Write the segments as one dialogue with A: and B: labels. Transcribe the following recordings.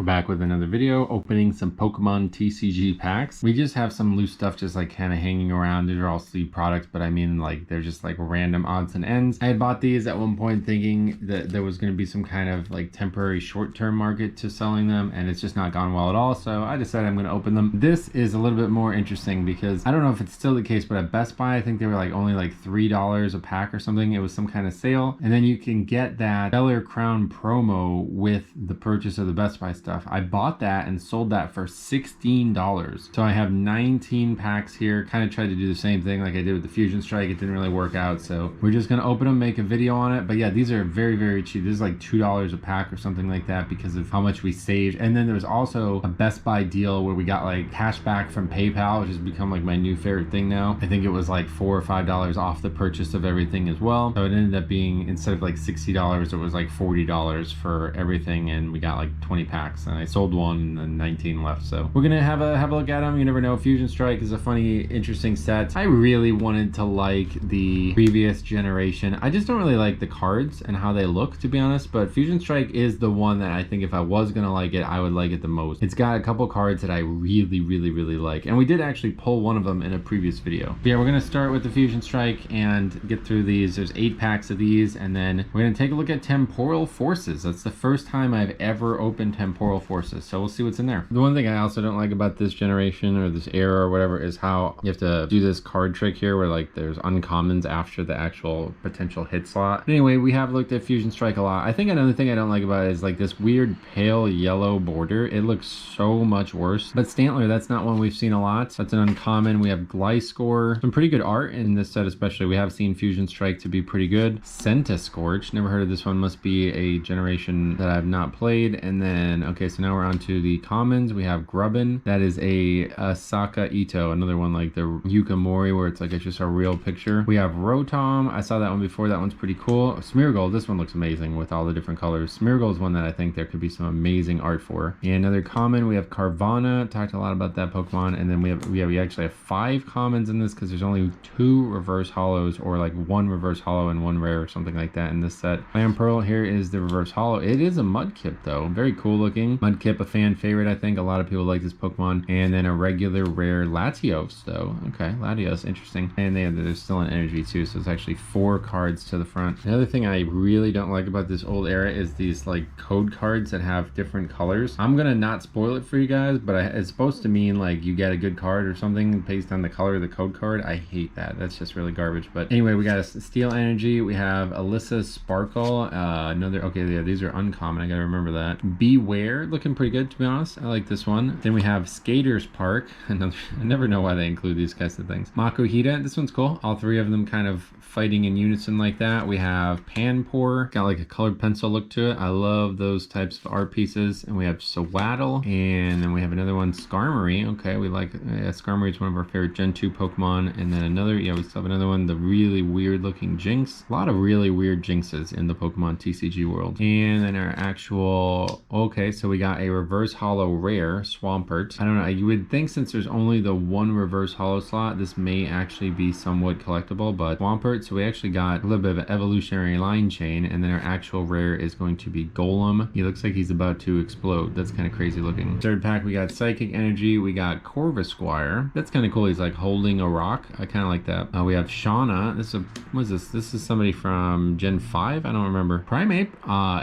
A: back with another video, opening some Pokemon TCG packs. We just have some loose stuff just like kind of hanging around. These are all sleeve products, but I mean like they're just like random odds and ends. I had bought these at one point thinking that there was going to be some kind of like temporary short-term market to selling them, and it's just not gone well at all. So I decided I'm going to open them. This is a little bit more interesting because I don't know if it's still the case, but at Best Buy, I think they were like only like $3 a pack or something. It was some kind of sale, and then you can get that Stellar Crown promo with the purchase of the Best Buy stuff. I bought that and sold that for $16. So I have 19 packs here. Kind of tried to do the same thing like I did with the Fusion Strike. It didn't really work out, so we're just gonna open them, make a video on it. But yeah, these are very, very cheap. This is like $2 a pack or something like that because of how much we saved. And then there was also a Best Buy deal where we got like cash back from PayPal, which has become like my new favorite thing now. I think it was like $4 or $5 off the purchase of everything as well. So it ended up being, instead of like $60, it was like $40 for everything, and we got like 20 packs, and I sold one and 19 left. So we're gonna have a look at them. You never know. Fusion Strike is a funny, interesting set. I really wanted to like the previous generation. I just don't really like the cards and how they look, to be honest, but Fusion Strike is the one that I think if I was gonna like it, I would like it the most. It's got a couple cards that I really, really, really like, and we did actually pull one of them in a previous video. But yeah, we're gonna start with the Fusion Strike and get through these. There's 8 packs of these, and then we're gonna take a look at Temporal Forces. That's the first time I've ever opened Temporal Forces, so we'll see what's in there. The one thing I also don't like about this generation or this era or whatever is how you have to do this card trick here where like there's uncommons after the actual potential hit slot. But anyway, we have looked at Fusion Strike a lot. I think another thing I don't like about it is like this weird pale yellow border. It looks so much worse. But Stantler, that's not one we've seen a lot. That's an uncommon. We have Gliscor. Some pretty good art in this set especially. We have seen Fusion Strike to be pretty good. Centiskorch, never heard of this one. Must be a generation that I've not played. And then, okay, so now we're on to the commons. We have Grubbin. That is a Asaka Ito, another one like the Yukamori where it's like it's just a real picture. We have Rotom. I saw that one before. That one's pretty cool. Smeargle, this one looks amazing with all the different colors. Smeargle is one that I think there could be some amazing art for. And another common, we have Carvana. Talked a lot about that Pokemon. And then we actually have 5 commons in this because there's only 2 reverse hollows, or like 1 reverse hollow and 1 rare or something like that in this set. Temporal, here is the reverse hollow. It is a Mudkip though. Very cool looking. Mudkip, a fan favorite. I think a lot of people like this Pokemon. And then a regular rare Latios though. Okay, Latios, interesting. And there's still an energy too, so it's actually 4 cards to the front. Another thing I really don't like about this old era is these like code cards that have different colors. I'm gonna not spoil it for you guys, but it's supposed to mean like you get a good card or something based on the color of the code card. I hate that. That's just really garbage. But anyway, we got a Steel Energy. We have Alyssa Sparkle. Another, okay, yeah, these are uncommon. I gotta remember that. Beware, looking pretty good, to be honest. I like this one. Then we have Skaters Park. Another, I never know why they include these kinds of things. Makuhita, this one's cool. All 3 of them kind of fighting in unison like that. We have Panpour, got like a colored pencil look to it. I love those types of art pieces. And we have Sewaddle, and then we have another one, Skarmory. Okay, we like Skarmory is one of our favorite Gen 2 Pokemon. And then another, yeah, we still have another one, the really weird looking Jinx. A lot of really weird Jinxes in the Pokemon TCG world. And then our actual, okay, so we got a reverse hollow rare, Swampert. I don't know, you would think since there's only the 1 reverse hollow slot, this may actually be somewhat collectible, but Swampert, so we actually got a little bit of an evolutionary line chain, and then our actual rare is going to be Golem. He looks like he's about to explode. That's kind of crazy looking. Third pack, we got Psychic Energy. We got Corvisquire. That's kind of cool. He's like holding a rock. I kind of like that. We have Shauna. This is a, what is this? This is somebody from Gen 5? I don't remember. Primeape.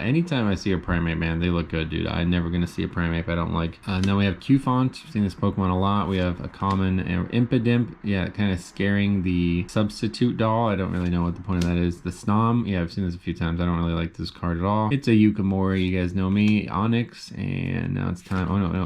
A: Anytime I see a Primeape, man, they look good, dude. I'm never gonna see a Primeape I don't like. And then we have Qfont. I've seen this Pokemon a lot. We have a common Impidimp. Yeah, kind of scaring the substitute doll. I don't really know what the point of that is. The Snom. Yeah, I've seen this a few times. I don't really like this card at all. It's a Yukamori. You guys know me. Onyx. And now it's time. Oh, no.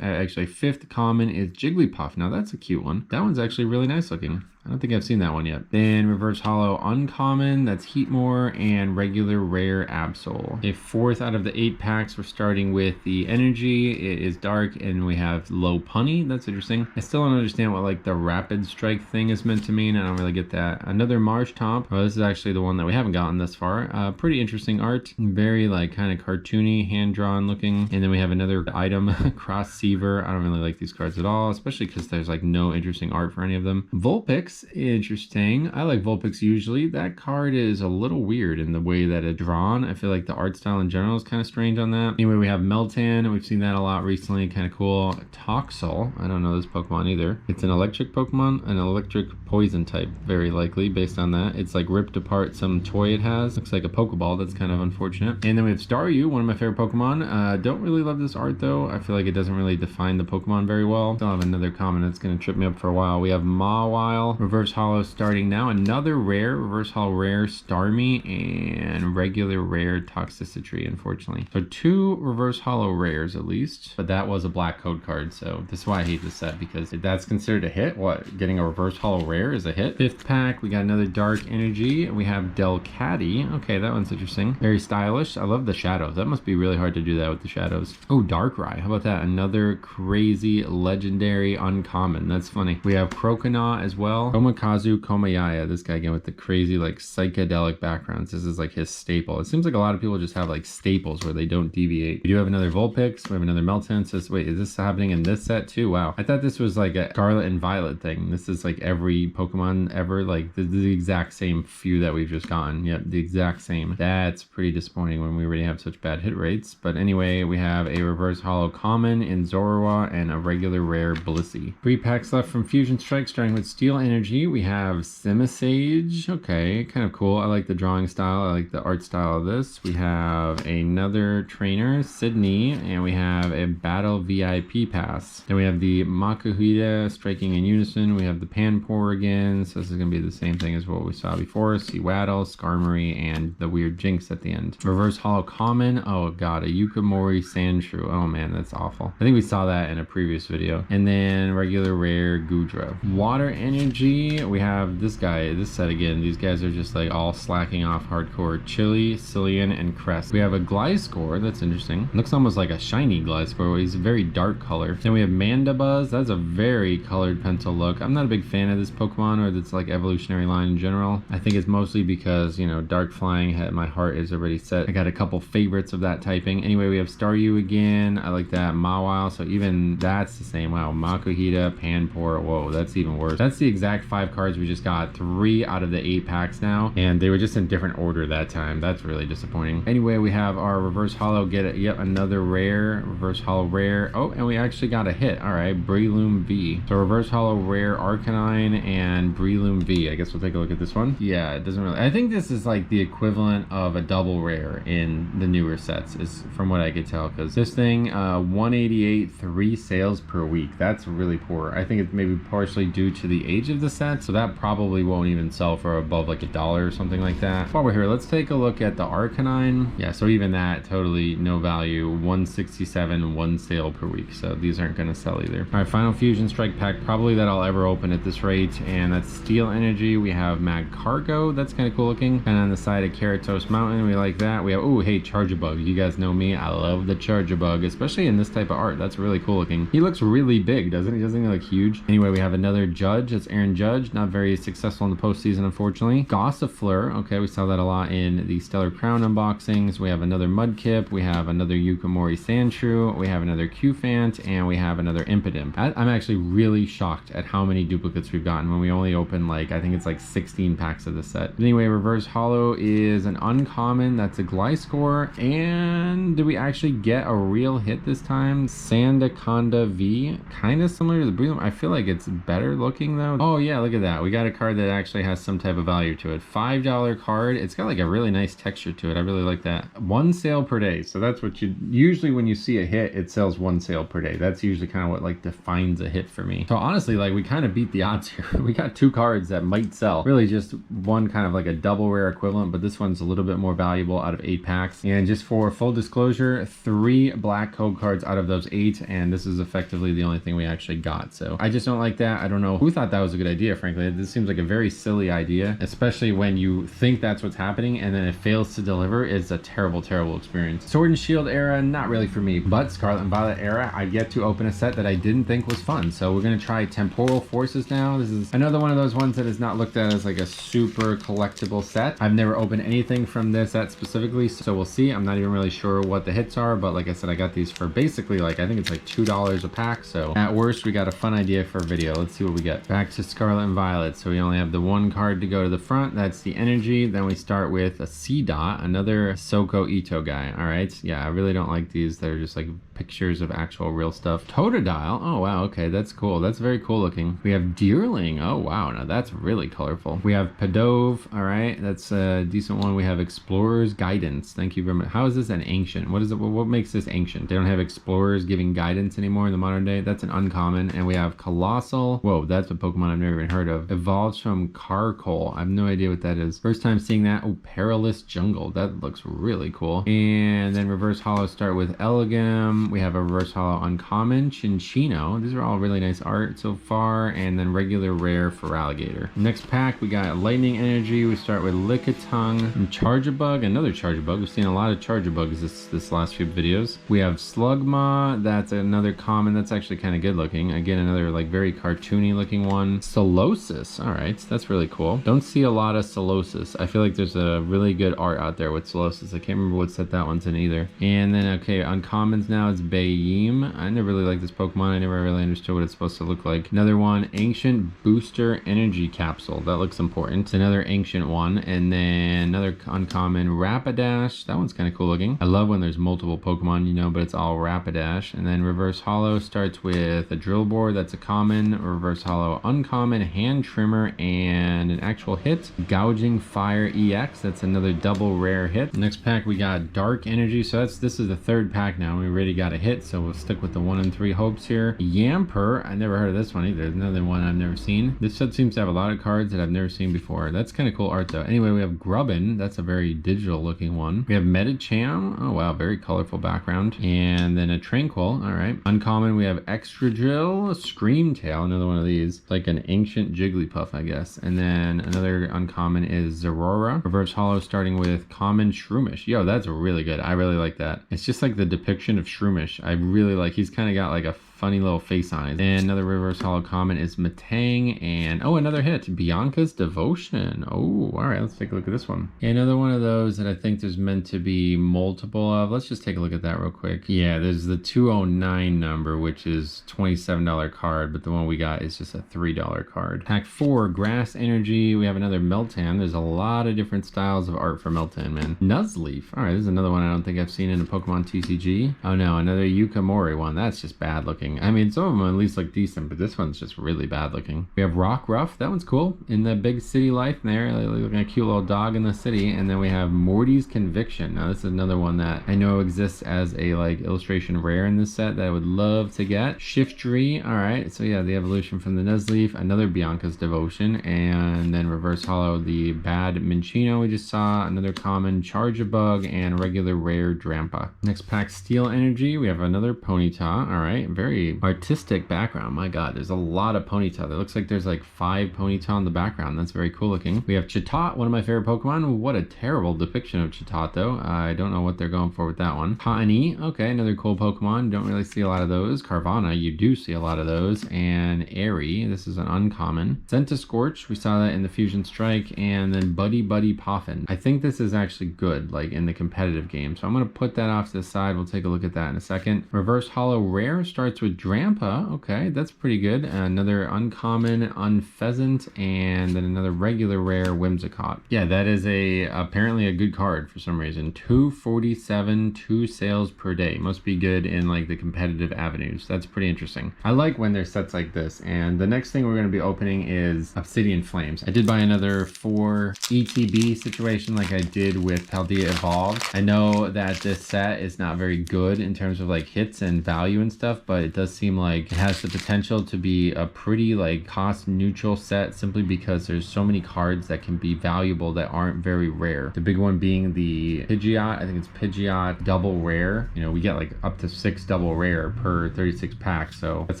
A: Actually, 5th common is Jigglypuff. Now, that's a cute one. That one's actually really nice looking. I don't think I've seen that one yet. Then reverse hollow uncommon, that's Heatmore, and regular rare Absol. A 4th out of the 8 packs. We're starting with the energy. It is dark, and we have low punny. That's interesting. I still don't understand what like the rapid strike thing is meant to mean. I don't really get that. Another Marshtomp. Oh, this is actually the one that we haven't gotten thus far. Pretty interesting art. Very like kind of cartoony, hand-drawn looking. And then we have another item, Cross Seaver. I don't really like these cards at all, especially because there's like no interesting art for any of them. Vulpix. Vulpix, interesting. I like Vulpix usually. That card is a little weird in the way that it's drawn. I feel like the art style in general is kind of strange on that. Anyway, we have Meltan. We've seen that a lot recently. Kind of cool. Toxel. I don't know this Pokemon either. It's an electric Pokemon, an electric poison type, very likely based on that. It's like ripped apart some toy it has. Looks like a Pokeball. That's kind of unfortunate. And then we have Staryu, one of my favorite Pokemon. Don't really love this art though. I feel like it doesn't really define the Pokemon very well. Still have another comment that's going to trip me up for a while. We have Mawile, reverse holo starting now. Another rare, reverse holo rare Starmie, and regular rare Toxicity, unfortunately. So 2 reverse holo rares at least, but that was a black code card. So this is why I hate this set, because if that's considered a hit, what, getting a reverse holo rare is a hit. 5th pack, we got another Dark Energy. We have Delcatty. Okay, that one's interesting. Very stylish. I love the shadows. That must be really hard to do that with the shadows. Oh, Darkrai. How about that? Another crazy legendary uncommon. That's funny. We have Croconaw as well. Komakazu Komayaya. This guy again with the crazy like psychedelic backgrounds. This is like his staple. It seems like a lot of people just have like staples where they don't deviate. We do have another Vulpix. We have another Meltan. So wait, is this happening in this set too? Wow. I thought this was like a Scarlet and Violet thing. This is like every Pokemon ever. Like the exact same few that we've just gotten. Yep, the exact same. That's pretty disappointing when we already have such bad hit rates. But anyway, we have a reverse holo common in Zorua and a regular rare Blissey. 3 packs left from Fusion Strike, starting with Steel Energy. We have Simisage. Okay, kind of cool. I like the drawing style. I like the art style of this. We have another trainer, Sydney, and we have a Battle VIP pass. Then we have the Makuhita striking in unison. We have the Panpour again. So this is going to be the same thing as what we saw before. Seawaddle, Skarmory, and the weird Jinx at the end. Reverse holo common. Oh god, a Yukimori Sandshrew. Oh man, that's awful. I think we saw that in a previous video. And then regular rare Goodra. Water Energy. We have this guy, this set again. These guys are just like all slacking off hardcore. Chili, Cillian, and Crest. We have a Gliscor. That's interesting. Looks almost like a shiny Gliscor. He's a very dark color. Then we have Mandibuzz. That's a very colored pencil look. I'm not a big fan of this Pokemon or this like evolutionary line in general. I think it's mostly because, you know, Dark Flying, my heart is already set. I got a couple favorites of that typing. Anyway, we have Staryu again. I like that. Mawile. So even that's the same. Wow. Makuhita, Panpour. Whoa, that's even worse. That's the exact 5 cards we just got. 3 out of the 8 packs now. And they were just in different order that time. That's really disappointing. Anyway, we have our reverse holo. Get it. Yep, another rare. Reverse holo rare. Oh, and we actually got a hit. All right. Breloom V. So reverse holo rare Arcanine and Breloom V. I guess we'll take a look at this one. Yeah, it doesn't really. I think this is like the equivalent of a double rare in the newer sets, is from what I could tell, because this thing 188, 3 sales per week. That's really poor. I think it's maybe partially due to the age of the set, so that probably won't even sell for above like $1 or something like that. While we're here, let's take a look at the Arcanine. Yeah, so even that totally no value. 167, 1 sale per week, so these aren't going to sell either. All right, final Fusion Strike pack probably that I'll ever open at this rate, and that's Steel Energy. We have Magcargo. That's kind of cool looking. And on the side of Keratos Mountain, we like that. We have, oh, hey, Charjabug. You guys know me. I love the Charjabug, especially in this type of art. That's really cool looking. He looks really big, doesn't he? Doesn't he look huge? Anyway, we have another Judge. It's Aaron Judge. Not very successful in the postseason, unfortunately. Gossifleur. Okay, we saw that a lot in the Stellar Crown unboxings. We have another Mudkip. We have another Yukimori Sandshrew. We have another Qfant, and we have another Impidimp. I'm actually really shocked at how many duplicates we've gotten when we only opened like, I think it's like 16 packs of this set. But anyway, reverse holo is an uncommon. That's a Gliscor. And did we actually get a real hit this time? Sandaconda V. Kind of similar to the Breloom. I feel like it's better looking though. Oh yeah, look at that. We got a card that actually has some type of value to it. $5 card. It's got like a really nice texture to it. I really like that. 1 sale per day. So that's what you usually, when you see a hit, it sells 1 sale per day. That's usually kind of what like defines a hit for me. So honestly, like we kind of beat the odds here. We got 2 cards that might sell. Really just one kind of like a double rare equivalent, but this one's a little bit more valuable out of 8 packs. And just for full disclosure, 3 black code cards out of those 8, and this is effectively the only thing we actually got. So I just don't like that. I don't know who thought that was a good idea, frankly. This seems like a very silly idea, especially when you think that's what's happening and then it fails to deliver. It's a terrible, terrible experience. Sword and Shield era, not really for me, but Scarlet and Violet era, I've yet to open a set that I didn't think was fun. So we're going to try Temporal Forces now. This is another one of those ones that is not looked at as like a super collectible set. I've never opened anything from this set specifically, so we'll see. I'm not even really sure what the hits are, but like I said, I got these for basically like, I think it's like $2 a pack. So at worst, we got a fun idea for a video. Let's see what we get. Back to Scarlet and Violet. So we only have the one card to go to the front. That's the energy. Then we start with a C dot, another Soko Ito guy. All right. Yeah, I really don't like these. They're just like pictures of actual real stuff. Totodile. Oh, wow. Okay, that's cool. That's very cool looking. We have Deerling. Oh, wow. Now that's really colorful. We have Padove. All right. That's a decent one. We have Explorer's Guidance. Thank you very much. How is this an ancient? What is it? What makes this ancient? They don't have explorers giving guidance anymore in the modern day. That's an uncommon. And we have Colossal. Whoa, that's a Pokemon I've never even heard of. Evolves from Carkol. I have no idea what that is. First time seeing that. Oh, Perilous Jungle. That looks really cool. And then reverse holo start with Elegam. We have a reverse holo uncommon, Chinchino. These are all really nice art so far. And then regular rare for Alligator. Next pack, we got Lightning Energy. We start with Lickitung and Charjabug. Another Charjabug. We've seen a lot of Charjabugs this last few videos. We have Slugma. That's another common. That's actually kind of good looking. Again, another like very cartoony looking one. Solosis. All right, that's really cool. Don't see a lot of Solosis. I feel like there's a really good art out there with Solosis. I can't remember what set that one's in either. And then, okay, uncommons now is Bayim. I never really liked this Pokemon. I never really understood what it's supposed to look like. Another one, Ancient Booster Energy Capsule. That looks important. Another ancient one. And then another uncommon, Rapidash. That one's kind of cool looking. I love when there's multiple Pokemon, you know, but it's all Rapidash. And then reverse holo starts with a drill board. That's a common. Reverse holo uncommon, Hand Trimmer, and an actual hit. Gouging Fire EX. That's another double rare hit. Next pack we got Dark Energy. So this is the third pack now. We already got a hit, so we'll stick with the 1 in 3 hopes here. Yamper. I never heard of this one either. Another one I've never seen. This set seems to have a lot of cards that I've never seen before. That's kind of cool art though. Anyway, we have Grubbin. That's a very digital looking one. We have Medicham. Oh wow, very colorful background. And then a Tranquil. All right. Uncommon, we have Extra Drill, Screamtail, another one of these. It's like an ancient Jigglypuff, I guess. And then another uncommon is Zerora. Reverse holo starting with common Shroomish. Yo, that's really good. I really like that. It's just like the depiction of Shroomish. I really like, he's kind of got like a funny little face on it. And another reverse holo common is Matang, and oh, another hit, Bianca's Devotion. Oh, all right, let's take a look at this one. Another one of those that I think there's meant to be multiple of. Let's just take a look at that real quick. Yeah, there's the 209 number, which is $27 card, but the one we got is just a $3 card. Pack 4, Grass Energy. We have another Meltan. There's a lot of different styles of art for Meltan, man. Nuzleaf. All right, this is another one I don't think I've seen in a Pokemon TCG. Oh no, another Yukamori one. That's just bad looking. I mean, some of them at least look decent, but this one's just really bad looking. We have Rock Ruff. That one's cool. In the big city life there, looking like a cute little dog in the city. And then we have Morty's Conviction. Now, this is another one that I know exists as a like illustration rare in this set that I would love to get. Shiftry. All right. So yeah, the evolution from the Nuzleaf. Another Bianca's Devotion. And then reverse holo, the bad Minchino we just saw. Another common Charjabug and regular rare Drampa. Next pack, Steel Energy. We have another Ponyta. All right. Very artistic background. My god, there's a lot of Ponyta. It looks like there's like 5 Ponyta in the background. That's very cool looking. We have Chitot, one of my favorite Pokemon. What a terrible depiction of Chitot though. I don't know what they're going for with that one. Kaani, okay, another cool Pokemon. Don't really see a lot of those. Carvana, you do see a lot of those. And Airy, this is an uncommon. Centiskorch, we saw that in the Fusion Strike. And then Buddy Poffin. I think this is actually good, like in the competitive game. So I'm going to put that off to the side. We'll take a look at that in a second. Reverse holo rare starts with Drampa. Okay, that's pretty good. Another uncommon Unpheasant, and then another regular rare Whimsicott. Yeah, that is apparently a good card for some reason. 247, 2 sales per day. Must be good in like the competitive avenues. That's pretty interesting. I like when there's sets like this. And the next thing we're going to be opening is Obsidian Flames. I did buy another 4 ETB situation like I did with Paldea Evolved. I know that this set is not very good in terms of like hits and value and stuff, but it does seem like it has the potential to be a pretty like cost neutral set simply because there's so many cards that can be valuable that aren't very rare. The big one being the Pidgeot. I think it's Pidgeot double rare. You know, we get like up to 6 double rare per 36 packs, so that's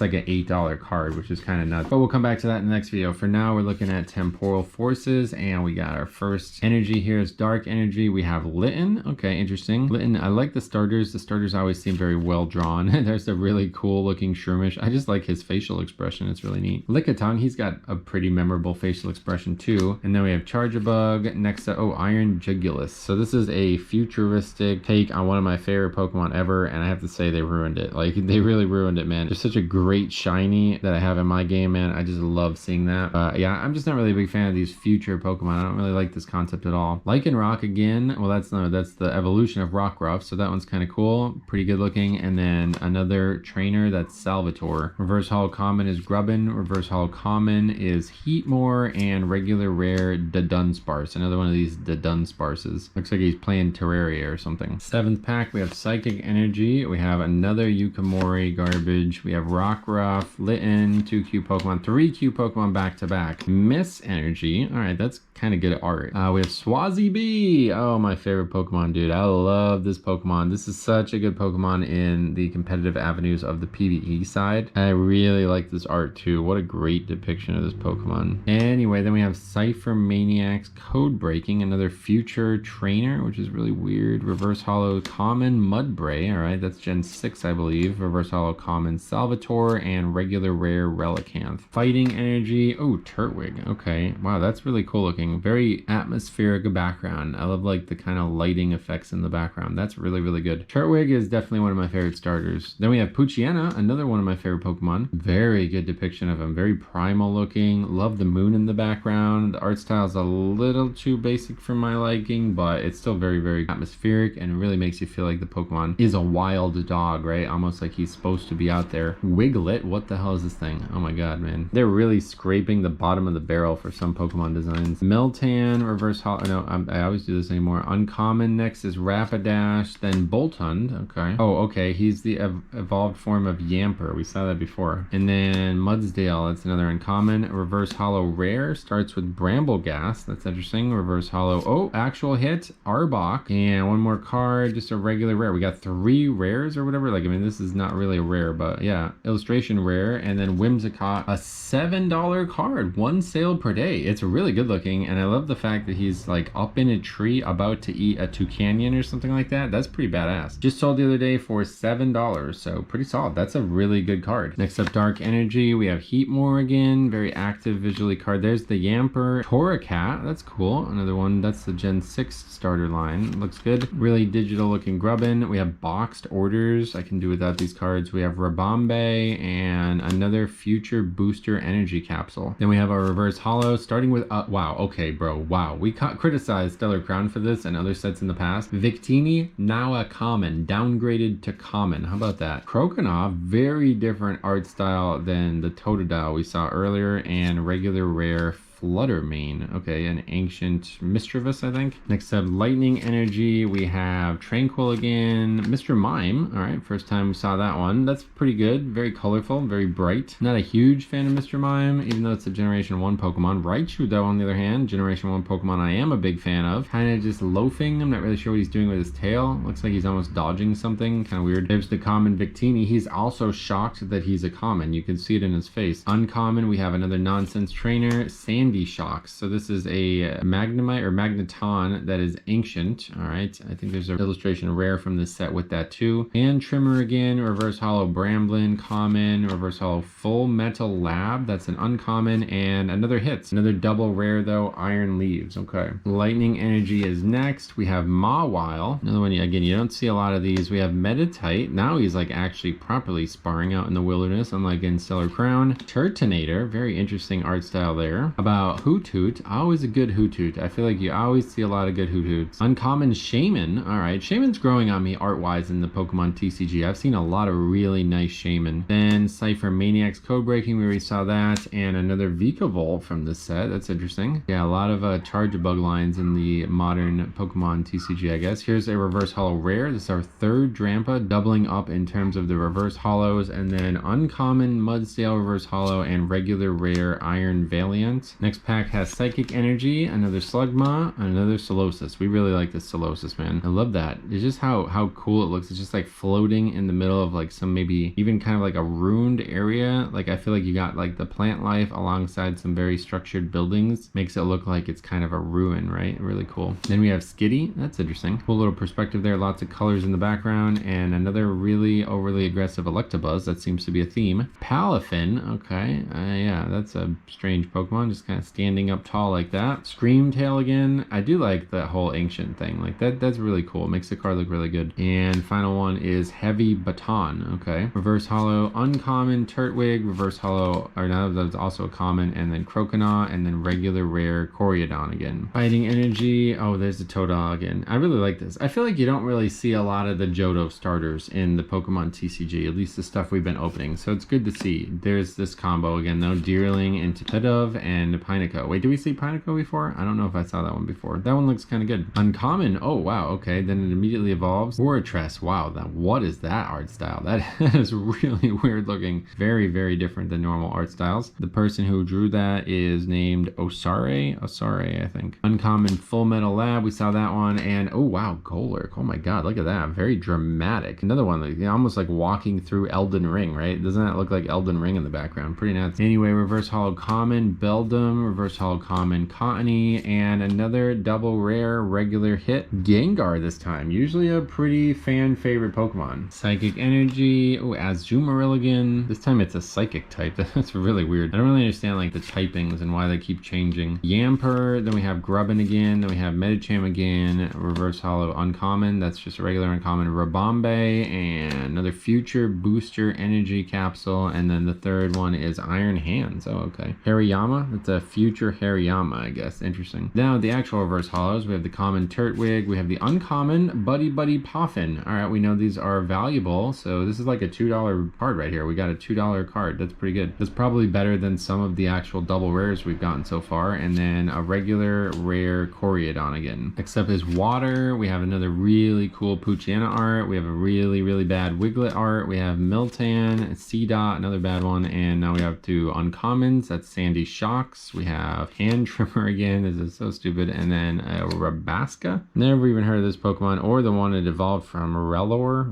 A: like an $8 card, which is kind of nuts. But we'll come back to that in the next video. For now, we're looking at Temporal Forces, and we got our first energy here is Dark Energy. We have Litten. Okay, interesting. Litten, I like the starters. The starters always seem very well drawn. There's a really cool looking Shroomish. I just like his facial expression. It's really neat. Lickitung, he's got a pretty memorable facial expression too. And then we have Charjabug. Next up, oh, Iron Jugulus. So this is a futuristic take on one of my favorite Pokemon ever, and I have to say they ruined it. Like, they really ruined it, man. There's such a great shiny that I have in my game, man. I just love seeing that. Yeah, I'm just not really a big fan of these future Pokemon. I don't really like this concept at all. Lycanroc again. Well, that's the evolution of Rockruff, so that one's kind of cool. Pretty good looking. And then another trainer, that's Salvatore. Reverse Holo Common is Grubbin. Reverse Holo Common is Heatmore, and regular rare Dunsparce. Another one of these Dunsparces. Looks like he's playing Terraria or something. 7th pack, we have Psychic Energy. We have another Yukamori garbage. We have Rockruff, Litten, 2 Q Pokemon, 3 Q Pokemon back to back. Miss Energy. All right, that's kind of good art. We have Swazi Bee. Oh, my favorite Pokemon, dude. I love this Pokemon. This is such a good Pokemon in the competitive avenues of the PvE side. I really like this art too. What a great depiction of this Pokemon. Anyway, then we have Cypher Maniac's Code Breaking, another future trainer, which is really weird. Reverse Holo Common Mudbray. All right, that's Gen 6, I believe. Reverse Holo Common Salvatore, and regular rare Relicanth. Fighting Energy. Oh, Turtwig. Okay. Wow, that's really cool looking. Very atmospheric background. I love like the kind of lighting effects in the background. That's really, really good. Turtwig is definitely one of my favorite starters. Then we have Poochyena, another one of my favorite Pokemon. Very good depiction of him. Very primal looking. Love the moon in the background. The art style is a little too basic for my liking, but it's still very, very atmospheric, and it really makes you feel like the Pokemon is a wild dog, right? Almost like he's supposed to be out there. Wiglet, what the hell is this thing? Oh my god, man. They're really scraping the bottom of the barrel for some Pokemon designs. Meltan, Reverse Holo, no, I always do this anymore. Uncommon, next is Rapidash, then Boltund, okay. Oh, okay, he's the evolved form of Yamper. We saw that before. And then Mudsdale, that's another uncommon. Reverse Holo Rare, starts with Brambleghast, that's interesting. Reverse Holo, oh, actual hit, Arbok. And one more card, just a regular rare. We got 3 rares or whatever. Like, I mean, this is not really a rare, but yeah. Illustration rare, and then Whimsicott, a $7 card, 1 sale per day. It's really good looking, and I love the fact that he's like up in a tree about to eat a toucan or something like that. That's pretty badass. Just sold the other day for $7, so pretty solid. That's a really good card. Next up, Dark Energy. We have Heatmore again, very active visually card. There's the Yamper. Torracat, that's cool. Another one, that's the Gen 6 starter line. Looks good. Really digital looking Grubbin. We have Boxed Orders. I can do without these cards. We have Rabombe and another Future Booster Energy Capsule. Then we have our Reverse Holo, starting with, wow, okay, bro, wow. We criticized Stellar Crown for this and other sets in the past. Victini, now a common, downgraded to common. How about that? Croconaw, very different art style than the Totodile we saw earlier, and regular rare Fluttermane. Okay, an ancient Mischievous, I think. Next up, Lightning Energy. We have Tranquil again. Mr. Mime. All right, first time we saw that one. That's pretty good. Very colorful, very bright. Not a huge fan of Mr. Mime, even though it's a Generation 1 Pokemon. Raichu, though, on the other hand, Generation 1 Pokemon I am a big fan of. Kind of just loafing. I'm not really sure what he's doing with his tail. Looks like he's almost dodging something. Kind of weird. There's the common Victini. He's also shocked that he's a common. You can see it in his face. Uncommon, we have another nonsense trainer, Sandy Shocks. So this is a Magnemite or Magneton that is ancient. All right, I think there's an illustration rare from this set with that too. And Trimmer again, Reverse Holo Bramblin, common. Reverse Holo Full Metal Lab, that's an uncommon, and another hits. Another double rare though, Iron Leaves. Okay. Lightning Energy is next. We have Mawile, another one. Again, you don't see a lot of these. We have Meditite. Now he's like actually properly sparring out in the wilderness, unlike in Stellar Crown. Turtonator, very interesting art style there. About Hoothoot, always a good Hoothoot. I feel like you always see a lot of good Hoothoots. Uncommon Shaman. All right, Shaman's growing on me art-wise in the Pokemon TCG. I've seen a lot of really nice Shaman. Then Cypher Maniac's Code Breaking, we already saw that, and another Vikavolt from this set. That's interesting. Yeah, a lot of Charjabug lines in the modern Pokemon TCG, I guess. Here's a Reverse Holo Rare. This is our 3rd Drampa, doubling up in terms of the Reverse Holos, and then Uncommon Mudsdale Reverse Holo and regular rare Iron Valiant. Next pack has Psychic Energy, another Slugma, another Solosis. We really like this Solosis, man. I love that. It's just how cool it looks. It's just like floating in the middle of like some maybe even kind of like a ruined area. Like I feel like you got like the plant life alongside some very structured buildings. Makes it look like it's kind of a ruin, right? Really cool. Then we have Skitty. That's interesting. Cool little perspective there. Lots of colors in the background, and another really overly aggressive Electabuzz. That seems to be a theme. Palafin. Okay. Yeah, that's a strange Pokemon. Just kind of standing up tall like that. Screamtail again. I do like that whole ancient thing. Like that's really cool. It makes the card look really good. And final one is Heavy Baton. Okay. Reverse Holo, uncommon Turtwig, reverse holo, or no, that's also a common, and then Croconaw, and then regular rare Coriodon again. Fighting Energy. Oh, there's the Totodile again. I really like this. I feel like you don't really see a lot of the Johto starters in the Pokemon TCG, at least the stuff we've been opening. So it's good to see. There's this combo again though. Deerling into Pidove and Pineco. Wait, did we see Pineco before? I don't know if I saw that one before. That one looks kind of good. Uncommon. Oh, wow. Okay. Then it immediately evolves. Fortress. Wow. What is that art style? That is really weird looking. Very, very different than normal art styles. The person who drew that is named Osare, I think. Uncommon Full Metal Lab. We saw that one. And oh, wow. Golurk. Oh my God. Look at that. Very dramatic. Another one, like, almost like walking through Elden Ring, right? Doesn't that look like Elden Ring in the background? Pretty nuts. Anyway, reverse holo common Beldum, reverse holo common Cottony, and another double rare regular hit Gengar this time. Usually a pretty fan favorite Pokemon. Psychic Energy. Oh, Azumarill again. This time it's a psychic type. That's really weird. I don't really understand like the typings and why they keep changing. Yamper. Then we have Grubbin again. Then we have Medicham again. Reverse holo uncommon. That's just a regular uncommon Rabombe, and another future booster energy capsule. And then the third one is Iron Hands. Oh, okay. Hariyama. That's a future Hariyama, I guess. Interesting. Now the actual reverse holos. We have the common Turtwig. We have the uncommon Buddy Poffin. All right, we know these are valuable. So this is like a $2 card right here. We got a $2 card. That's pretty good. That's probably better than some of the actual double rares we've gotten so far. And then a regular rare Coriodon again. Except as water, we have another really cool Poochyena art. We have a really, really bad Wiglet art. We have Miltan, C-Dot, another bad one. And now we have two uncommons. That's Sandy Shocks. We have Hand Trimmer again. This is so stupid. And then Rabasca. Never even heard of this Pokemon or the one it evolved from. Rylor.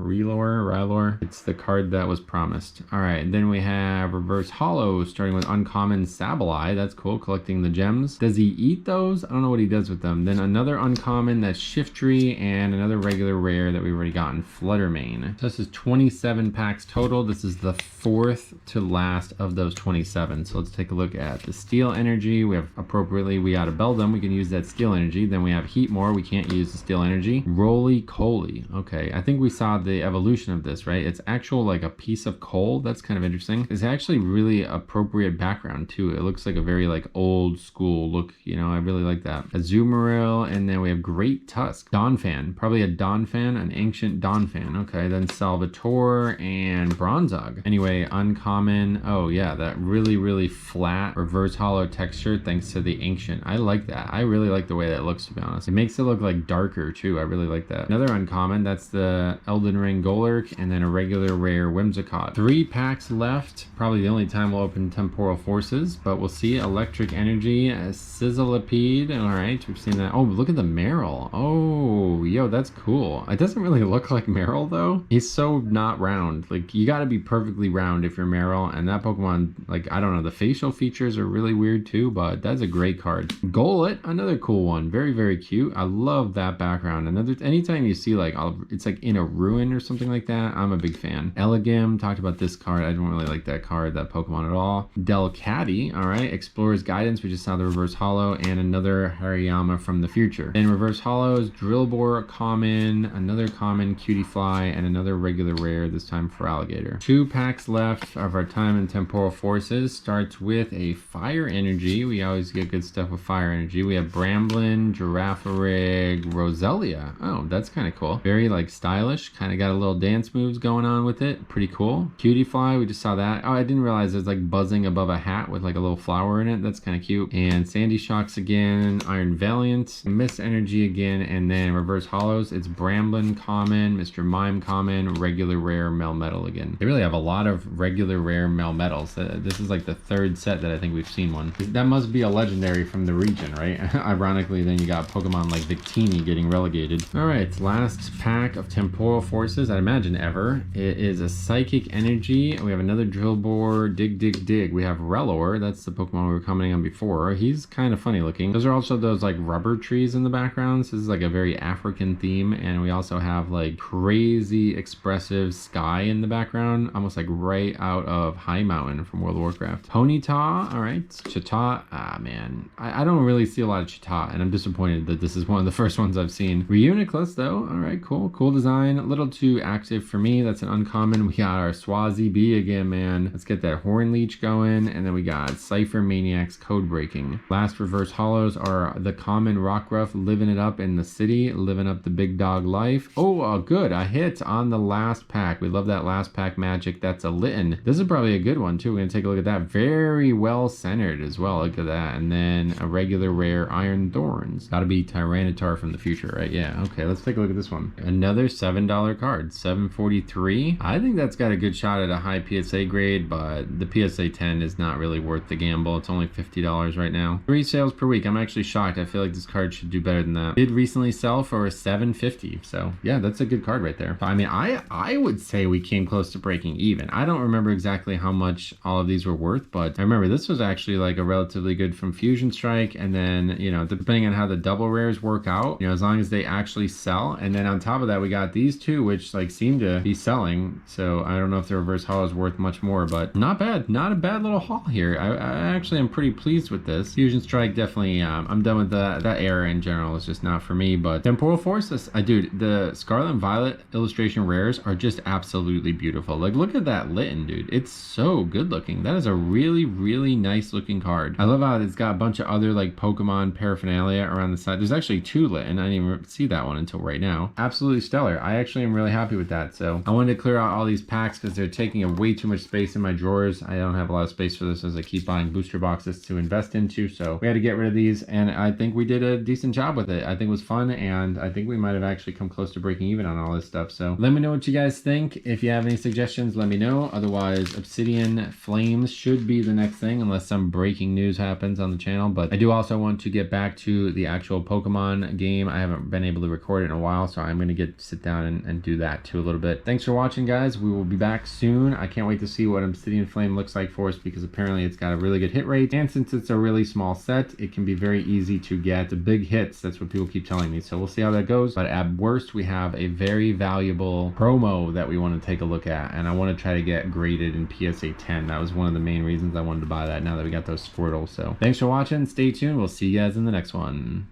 A: It's the card that was promised. All right, then we have reverse holo starting with uncommon Sableye. That's cool, collecting the gems. Does he eat those? I don't know what he does with them. Then another uncommon, that's Shiftry, and another regular rare that we've already gotten, Fluttermane. So this is 27 packs total. This is the fourth to last of those 27. So let's take a look at the Steel Energy. We have appropriately, we got a Beldum. We can use that Steel Energy. Then we have Heatmore. We can't use the Steel Energy. Roly-Coly. Okay, I think we saw the evolution of this, right? It's actual like a piece of coal. That's kind of interesting. It's actually really appropriate background too. It looks like a very like old school look, you know. I really like that. Azumarill, and then we have Great Tusk. Donphan, probably a Donphan, an ancient Donphan. Okay, then Salvatore and Bronzog. Anyway, uncommon. Oh yeah, that really, really flat reverse holo texture thanks to the ancient. I like that. I really like the way that looks, to be honest. It makes it look like darker too. I really like that. Another uncommon, that's the Elden Ring Golurk, and then a regular rare Whimsicott. 3 packs left. Probably the only time we'll open Temporal Forces, but we'll see. Electric Energy, Sizzlipede. All right, we've seen that. Oh, look at the Meryl. Oh, yo, that's cool. It doesn't really look like Meryl though. He's so not round. Like, you gotta be perfectly round if you're Meryl, and that Pokemon, like, I don't know, the facial features are really weird too, but that's a great card. Golett, another cool one. Very, very cute. I love that background. Anytime you see like, it's like in a ruin or something like that, I'm a big fan. Elegim, talked about this card. I don't really like that card, that Pokemon at all. Delcatty, all right. Explorer's Guidance, we just saw the reverse holo, and another Hariyama from the future. Then reverse holos, Drillbor, common, another common Cutiefly, and another regular rare, this time for Alligator. 2 packs left of our time in Temporal Forces. Starts with a Fire Energy. We always get good stuff with Fire Energy. We have Bramblin, Girafarig, Roselia. Oh, that's kind of cool. Very like stylish. Kind of got a little dance moves going on with it. Pretty cool. Cutiefly, we just saw that. Oh, I didn't realize there's like buzzing above a hat with like a little flower in it. That's kind of cute. And Sandy Shocks again, Iron Valiant, Miss Energy again, and then reverse holos. It's Bramblin common, Mr. Mime common, regular rare Melmetal again. They really have a lot of regular rare Melmetals. This is like the 3rd set that I think we've seen one. This That must be a legendary from the region, right? Ironically, then you got Pokemon like Victini getting relegated. All right, last pack of Temporal Forces, I imagine ever. It is a Psychic Energy. We have another Drill Bore, Dig, Dig, Dig. We have Relor. That's the Pokemon we were commenting on before. He's kind of funny looking. Those are also those like rubber trees in the background. So this is like a very African theme. And we also have like crazy expressive sky in the background, almost like right out of High Mountain from World of Warcraft. Ponyta, all right. Chita, man. I don't really see a lot of Chita, and I'm disappointed that this is one of the first ones I've seen. Reuniclus though, all right, cool. Cool design. A little too active for me. That's an uncommon. We got our Swazi B again, man. Let's get that Horn Leech going. And then we got Cypher Maniacs Code Breaking. Last reverse holos are the common Rockruff, living it up in the city, living up the big dog life. Oh, good. A hit on the last pack. We love that last pack magic. That's a Litten. This is probably a good one too. We're gonna take a look at that. Very well centered as well. Look at that. And then a regular rare Iron Thorns. Gotta be Tyranitar from the future, right? Yeah. Okay, let's take a look at this one. Another $7 card. 743. I think that's got a good shot at a high PSA grade, but the PSA 10 is not really worth the gamble. It's only $50 right now. 3 sales per week. I'm actually shocked. I feel like this card should do better than that. Did recently sell for $750. So yeah, that's a good card right there. I mean, I would say we came close to breaking even. I don't remember exactly how much all of these were worth, but I remember this was actually like a relatively good from Fusion Strike. And then, you know, depending on how the double rares work out, you know, as long as they actually sell. And then on top of that, we got these two, which like seem to be selling. So I don't know if the reverse haul is worth much more, but not bad. Not a bad little haul here. I actually am pretty pleased with this. Fusion Strike, definitely, I'm done with that era in general. It's just not for me, but Temporal Forces, dude, the Scarlet and Violet illustration rares are just absolutely beautiful. Like, look at that Litten, dude. It's so good looking. That is a really, really nice looking card. I love how it's got a bunch of other like Pokemon paraphernalia around the side. There's actually 2 Litten. I didn't even see that one until right now. Absolutely stellar. I actually am really happy with that. So I wanted to clear out all these packs because they're taking up way too much space in my drawers. I don't have a lot of space for this as I keep buying booster boxes to invest into. So we had to get rid of these, and I think we did a decent job with it. I think it was fun, and I think we might have actually come close to breaking even on all this stuff. So let me know what you guys think. If you have any suggestions, let me know. Otherwise, Obsidian Flames should be the next thing, unless some breaking news happens on the channel. But I do also want to get back to the actual Pokemon game. I haven't been able to record it in a while, so I'm going to sit down and do that too a little bit. Thanks for watching, guys. We will be back soon. I can't wait to see what Obsidian Flame looks like for us, because apparently it's got a really good hit rate, and since it's a really small set, it can be very easy to get big hits. That's what people keep telling me, so we'll see how that goes. But at worst, we have a very valuable promo that we want to take a look at, and I want to try to get graded in PSA 10. That was one of the main reasons I wanted to buy that, now that we got those Squirtles. So thanks for watching. Stay tuned. We'll see you guys in the next one.